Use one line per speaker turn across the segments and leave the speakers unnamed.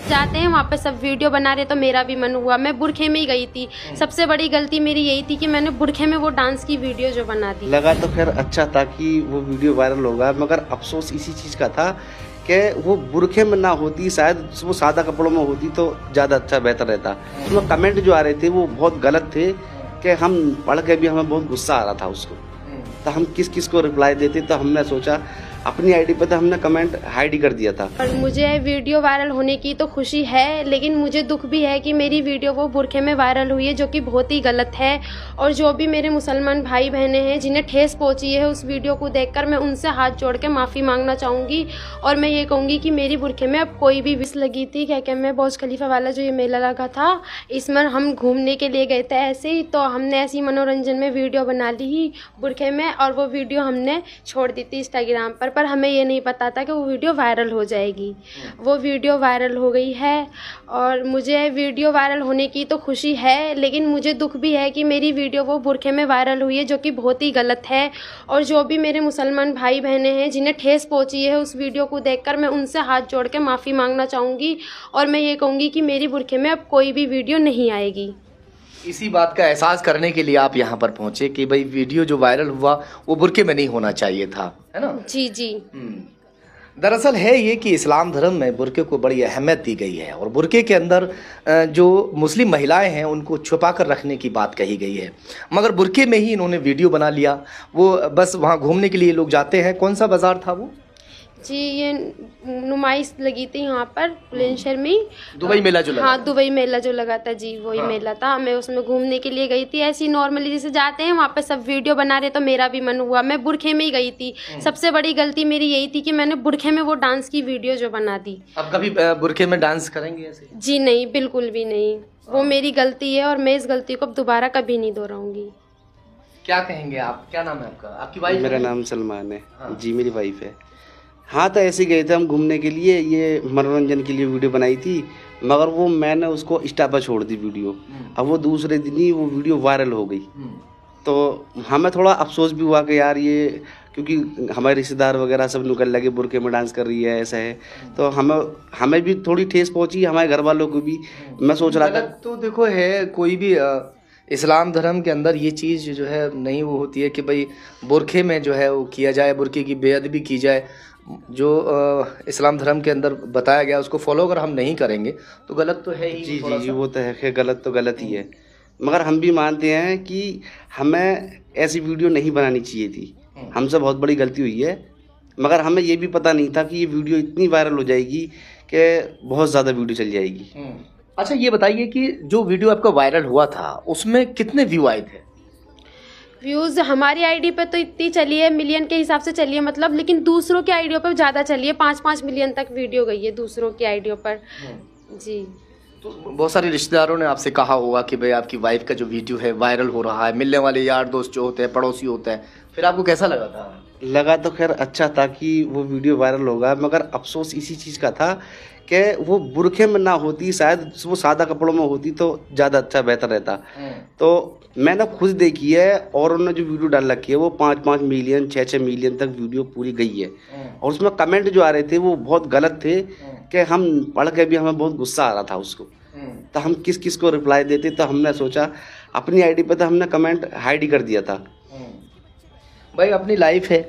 जाते हैं वहाँ पे सब वीडियो बना रहे तो मेरा भी मन हुआ, मैं बुरखे में ही गई थी। सबसे बड़ी गलती मेरी यही थी कि मैंने बुरखे में वो डांस की वीडियो जो बना दी।
लगा तो खैर अच्छा था कि वो वीडियो वायरल होगा, मगर अफसोस इसी चीज़ का था कि वो बुरखे में ना होती, शायद वो सादा कपड़ों में होती तो ज़्यादा अच्छा बेहतर रहता। उसमें कमेंट जो आ रहे थे वो बहुत गलत थे कि हम पढ़ के भी हमें बहुत गुस्सा आ रहा था उसको, तो हम किस किस को रिप्लाई देते। तो हमने सोचा अपनी आईडी पे तो हमने कमेंट हाइड ही कर दिया था।
और मुझे वीडियो वायरल होने की तो खुशी है, लेकिन मुझे दुख भी है कि मेरी वीडियो वो बुरखे में वायरल हुई है, जो कि बहुत ही गलत है। और जो भी मेरे मुसलमान भाई बहनें हैं जिन्हें ठेस पहुंची है उस वीडियो को देखकर, मैं उनसे हाथ जोड़ के माफ़ी मांगना चाहूँगी। और मैं ये कहूँगी कि मेरी बुरखे में अब कोई भी विश लगी थी, क्या क्या मैं बुर्ज खलीफा वाला जो ये मेला लगा था, इसमें हम घूमने के लिए गए थे ऐसे ही, तो हमने ऐसी मनोरंजन में वीडियो बना ली बुरखे में, और वो वीडियो हमने छोड़ दी थी इंस्टाग्राम पर हमें ये नहीं पता था कि वो वीडियो वायरल हो जाएगी। वो वीडियो वायरल हो गई है और मुझे वीडियो वायरल होने की तो खुशी है, लेकिन मुझे दुख भी है कि मेरी वीडियो वो बुरखे में वायरल हुई है, जो कि बहुत ही गलत है। और जो भी मेरे मुसलमान भाई बहनें हैं जिन्हें ठेस पहुंची है उस वीडियो को देखकर, मैं उनसे हाथ जोड़ के माफ़ी मांगना चाहूँगी। और मैं ये कहूँगी कि मेरी बुरखे में अब कोई भी वीडियो नहीं आएगी।
इसी बात का एहसास करने के लिए आप यहाँ पर पहुंचे कि भाई वीडियो जो वायरल हुआ वो बुरके में नहीं होना चाहिए था, है ना?
जी जी।
दरअसल है ये कि इस्लाम धर्म में बुरके को बड़ी अहमियत दी गई है और बुरके के अंदर जो मुस्लिम महिलाएं हैं उनको छुपा कर रखने की बात कही गई है, मगर बुरके में ही इन्होंने वीडियो बना लिया। वो बस वहाँ घूमने के लिए लोग जाते हैं। कौन सा बाजार था वो?
जी, ये नुमाइश लगी थी यहाँ पर बुलंदशहर में,
दुबई मेला जो लगा।
हाँ, दुबई मेला जो लगा था जी, वही मेला था। मैं उसमें घूमने के लिए गई थी ऐसी नॉर्मली जैसे जाते हैं, वहाँ पे सब वीडियो बना रहे तो मेरा भी मन हुआ, मैं बुरखे में ही गई थी। सबसे बड़ी गलती मेरी यही थी कि मैंने बुरखे में वो डांस की वीडियो जो बना दी।
अब कभी बुरखे में डांस करेंगे ऐसे?
जी नहीं, बिल्कुल भी नहीं। वो मेरी गलती है और मैं इस गलती को अब दोबारा कभी नहीं दोहराऊंगी।
क्या कहेंगे आप? क्या नाम है आपका? आपकी वाइफ?
मेरा नाम सलमान है। जी, मेरी वाइफ है। हाँ, तो ऐसे गए थे हम घूमने के लिए, ये मनोरंजन के लिए वीडियो बनाई थी, मगर वो मैंने उसको इंस्टा पर छोड़ दी वीडियो। अब वो दूसरे दिन ही वो वीडियो वायरल हो गई, तो हमें थोड़ा अफसोस भी हुआ कि यार ये, क्योंकि हमारे रिश्तेदार वगैरह सब निकल लगे बुरके में डांस कर रही है, ऐसा है, तो हमें भी थोड़ी ठेस पहुंची, हमारे घर वालों को भी। मैं सोच रहा था
तो देखो है कोई भी इस्लाम धर्म के अंदर ये चीज़ जो है नहीं वो होती है कि भाई बुरखे में जो है वो किया जाए, बुरखे की बेअदबी की जाए। जो इस्लाम धर्म के अंदर बताया गया उसको फॉलो अगर हम नहीं करेंगे तो गलत तो है ही।
जी जी जी, वो तो है, गलत तो गलत ही है, मगर हम भी मानते हैं कि हमें ऐसी वीडियो नहीं बनानी चाहिए थी। हमसे बहुत बड़ी गलती हुई है, मगर हमें ये भी पता नहीं था कि ये वीडियो इतनी वायरल हो जाएगी कि बहुत ज़्यादा वीडियो चल जाएगी।
अच्छा, ये बताइए कि जो वीडियो आपका वायरल हुआ था उसमें कितने व्यू आए थे?
व्यूज़ हमारी आईडी पे तो इतनी चली है, मिलियन के हिसाब से चली है मतलब, लेकिन दूसरों की आईडियो पर ज़्यादा चली है, 5-5 मिलियन तक वीडियो गई है दूसरों की आईडियो पर। जी।
तो बहुत सारे रिश्तेदारों ने आपसे कहा होगा कि भाई आपकी वाइफ का जो वीडियो है वायरल हो रहा है, मिलने वाले यार दोस्त जो होते हैं, पड़ोसी होते हैं, फिर आपको कैसा लगा था?
लगा तो खैर अच्छा था कि वो वीडियो वायरल होगा, मगर अफसोस इसी चीज़ का था कि वो बुरखे में ना होती, शायद वो सादा कपड़ों में होती तो ज़्यादा अच्छा बेहतर रहता। तो मैंने खुद देखी है, और उन्होंने जो वीडियो डाल रखी है वो 5-5 मिलियन 6-6 मिलियन तक वीडियो पूरी गई है, और उसमें कमेंट जो आ रहे थे वो बहुत गलत थे कि हम पढ़ के भी हमें बहुत गुस्सा आ रहा था उसको, तो हम किस किस को रिप्लाई देते। तो हमने सोचा अपनी आईडी पे तो हमने कमेंट हाइड ही कर दिया था।
भाई अपनी लाइफ है,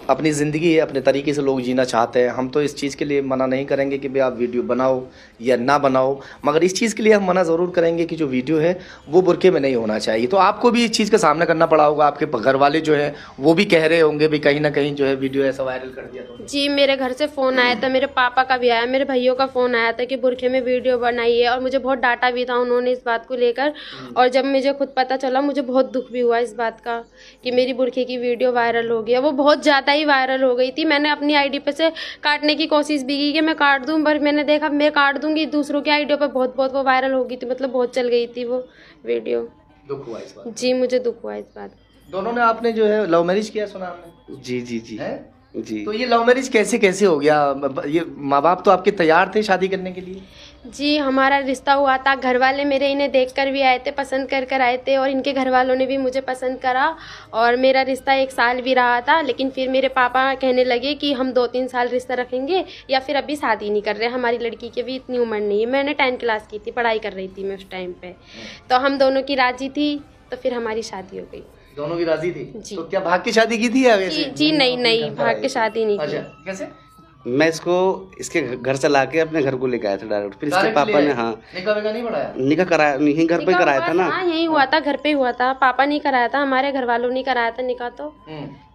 अपनी ज़िंदगी है, अपने तरीके से लोग जीना चाहते हैं। हम तो इस चीज़ के लिए मना नहीं करेंगे कि भाई आप वीडियो बनाओ या ना बनाओ, मगर इस चीज़ के लिए हम मना ज़रूर करेंगे कि जो वीडियो है वो बुरके में नहीं होना चाहिए। तो आपको भी इस चीज़ का सामना करना पड़ा होगा, आपके घर वाले जो है वो भी कह रहे होंगे भी कहीं ना कहीं जो है वीडियो ऐसा वायरल कर दिया तो।
जी, मेरे घर से फ़ोन आया था, मेरे पापा का भी आया, मेरे भाइयों का फ़ोन आया था कि बुरखे में वीडियो बनाई है, और मुझे बहुत डांटा भी था उन्होंने इस बात को लेकर। और जब मुझे खुद पता चला मुझे बहुत दुख भी हुआ इस बात का कि मेरी बुरखे की वीडियो वायरल हो गया। वो बहुत ज़्यादा ही वायरल हो गई थी। मैंने अपनी आईडी पे से काटने की कोशिश भी की कि मैं काट दूं, पर मैंने देखा मैं काट दूंगी, दूसरों की आईडी पे बहुत वो वायरल हो गई थी, मतलब बहुत चल गई थी वो वीडियो।
दुख हुआ इस बात?
जी, मुझे दुख हुआ इस बात।
दोनों ने आपने जो है लव मैरिज किया सुना आपने?
जी जी जी। जी।
तो ये लव मैरिज कैसे कैसे हो गया? ये माँ बाप तो आपके तैयार थे शादी करने के लिए?
जी, हमारा रिश्ता हुआ था, घर वाले मेरे इन्हें देखकर भी आए थे, पसंद कर कर आए थे, और इनके घर वालों ने भी मुझे पसंद करा, और मेरा रिश्ता 1 साल भी रहा था। लेकिन फिर मेरे पापा कहने लगे कि हम 2-3 साल रिश्ता रखेंगे, या फिर अभी शादी नहीं कर रहे, हमारी लड़की की भी इतनी उम्र नहीं है। मैंने 10th क्लास की थी, पढ़ाई कर रही थी मैं उस टाइम पे, तो हम दोनों की राजी थी, तो फिर हमारी शादी हो गई।
दोनों की राजी थी?
जी।
तो क्या भाग की शादी की थी या वैसे?
जी नहीं, भाग के शादी नहीं की।
अच्छा, कैसे?
मैं इसको इसके घर से लाके अपने घर को लेके आया था डायरेक्ट। फिर इसके
डायरेक्ट
पापा
ले
ने
आए?
हाँ
निकाह विकाह नहीं पढ़ाया?
निकाह कराया, नहीं घर पे कराया था ना।
हाँ, यही हुआ था, घर पे हुआ था, पापा नहीं कराया था, हमारे घर वालों ने कराया था निकाह। तो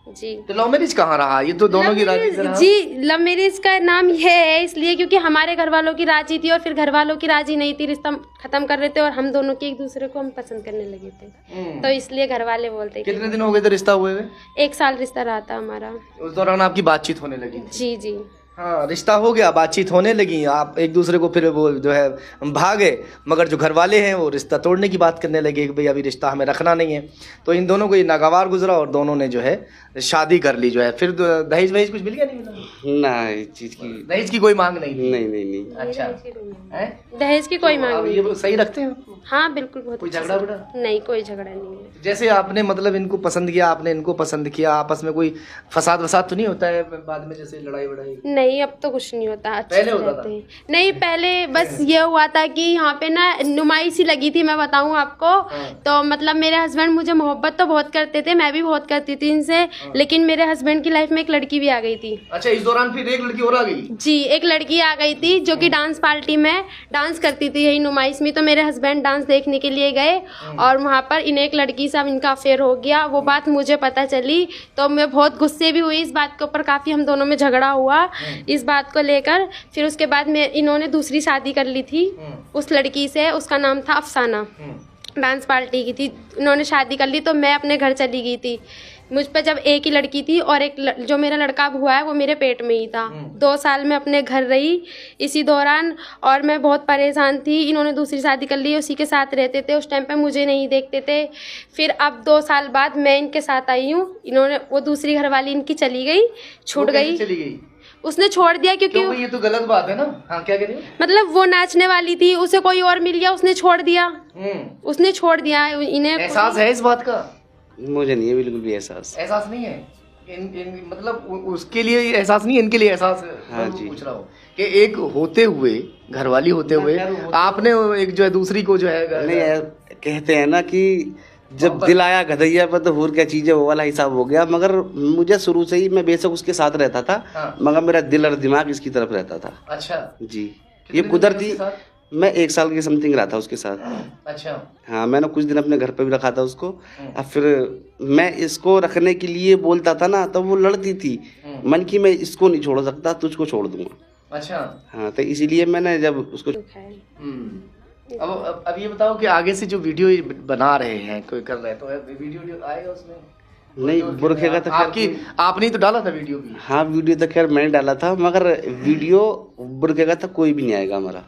जी।
तो लव मैरिज कहाँ रहा? ये तो दोनों की राजी से रहा।
जी, लव मैरिज का नाम ये है इसलिए क्योंकि हमारे घर वालों की राजी थी, और फिर घर वालों की राजी नहीं थी, रिश्ता खत्म कर रहे थे, और हम दोनों की एक दूसरे को हम पसंद करने लगे थे, तो इसलिए घर वाले बोलते।
कितने दिन हो गए थे रिश्ता हुए हुए?
1 साल रिश्ता रहा था हमारा।
उस दौरान आपकी बातचीत होने लगी थी?
जी जी।
हाँ, रिश्ता हो गया, बातचीत होने लगी, आप एक दूसरे को फिर वो जो है भागे, मगर जो घर वाले हैं वो रिश्ता तोड़ने की बात करने लगे कि भाई अभी रिश्ता हमें रखना नहीं है। तो इन दोनों को ये नागवार गुजरा और दोनों ने जो है शादी कर ली जो है। फिर दहेज वहेज कुछ मिल गया? नहीं मिला?
ना, इस चीज की
दहेज की कोई मांग नहीं थी?
नहीं।
अच्छा,
दहेज की कोई मांग नहीं।
ये सही रखते हैं?
हाँ बिल्कुल, बहुत
कोई
अच्छे
झगड़ा
से।
वगड़ा?
नहीं, कोई झगड़ा नहीं है।
जैसे आपने मतलब इनको पसंद किया, आपने इनको पसंद किया, आपस में कोई फसाद वसाद तो नहीं होता है बाद में, जैसे लड़ाई वड़ाई?
नहीं, अब तो कुछ नहीं होता, अच्छे
पहले
से
होता
रहते हैं। नहीं, पहले बस ये हुआ था कि यहाँ पे ना नुमाइश ही लगी थी, मैं बताऊँ आपको। तो मतलब मेरे हस्बैंड मुझे मोहब्बत तो बहुत करते थे, मैं भी बहुत करती थी इनसे, लेकिन मेरे हस्बैंड की लाइफ में एक लड़की भी आ गई थी।
अच्छा, इस दौरान फिर एक लड़की और आ गई?
जी, एक लड़की आ गई थी जो कि डांस पार्टी में डांस करती थी यही नुमाइश में। तो मेरे हस्बैंड डांस देखने के लिए गए, और वहाँ पर इन्हें एक लड़की से इनका अफेयर हो गया। वो बात मुझे पता चली, तो मैं बहुत गुस्से भी हुई इस बात के ऊपर, काफ़ी हम दोनों में झगड़ा हुआ इस बात को लेकर। फिर उसके बाद में इन्होंने दूसरी शादी कर ली थी उस लड़की से, उसका नाम था अफसाना, डांस पार्टी की थी। इन्होंने शादी कर ली, तो मैं अपने घर चली गई थी। मुझ पर जब एक ही लड़की थी, और एक जो मेरा लड़का हुआ है वो मेरे पेट में ही था। 2 साल मैं अपने घर रही इसी दौरान, और मैं बहुत परेशान थी। इन्होंने दूसरी शादी कर ली, उसी के साथ रहते थे, उस टाइम पे मुझे नहीं देखते थे। फिर अब 2 साल बाद मैं इनके साथ आई हूँ। इन्होंने वो दूसरी घरवाली इनकी चली गई, छूट गई।
चली गई?
उसने छोड़ दिया क्योंकि
ये तो गलत बात है ना। हाँ, क्या कह रही हो?
मतलब वो नाचने वाली थी, उसे कोई और मिल गया, उसने छोड़ दिया। उसने छोड़ दिया। इन्हें
एहसास है इस बात का?
मुझे नहीं है बिल्कुल भी एहसास
नहीं है। मतलब उसके लिए एहसास नहीं है, इनके लिए एहसास है।
हाँ जी।
पूछ रहा हूँ कि एक होते हुए, घरवाली होते हुए, आपने एक जो है दूसरी को जो है
नहीं यार, कहते हैं ना कि जब दिल आया गधैया पर तो हूर क्या चीज है, वो वाला हिसाब हो गया। मगर मुझे शुरू से ही, मैं बेशक उसके साथ रहता था, मगर मेरा दिल और दिमाग इसकी तरफ रहता था।
अच्छा
जी, ये कुदरती। मैं 1 साल के समथिंग रहा था उसके साथ।
अच्छा।
हाँ, मैंने कुछ दिन अपने घर पे भी रखा था उसको। अब फिर मैं इसको रखने के लिए बोलता था ना, तो वो लड़ती थी मन की, मैं इसको नहीं छोड़ सकता, तुझको छोड़ दूंगा।
अच्छा।
हाँ, तो इसीलिए मैंने जब उसको
अब ये बताओ कि आगे से जो वीडियो बना रहे हैं, कोई कर रहे हैं, तो वीडियो आएगा उसमें?
नहीं, बुरखे का तो
आपने तो डाला था वीडियो भी?
हाँ, वीडियो तो खैर मैंने डाला था, मगर वीडियो बुरखे का तो कोई भी नहीं आएगा हमारा।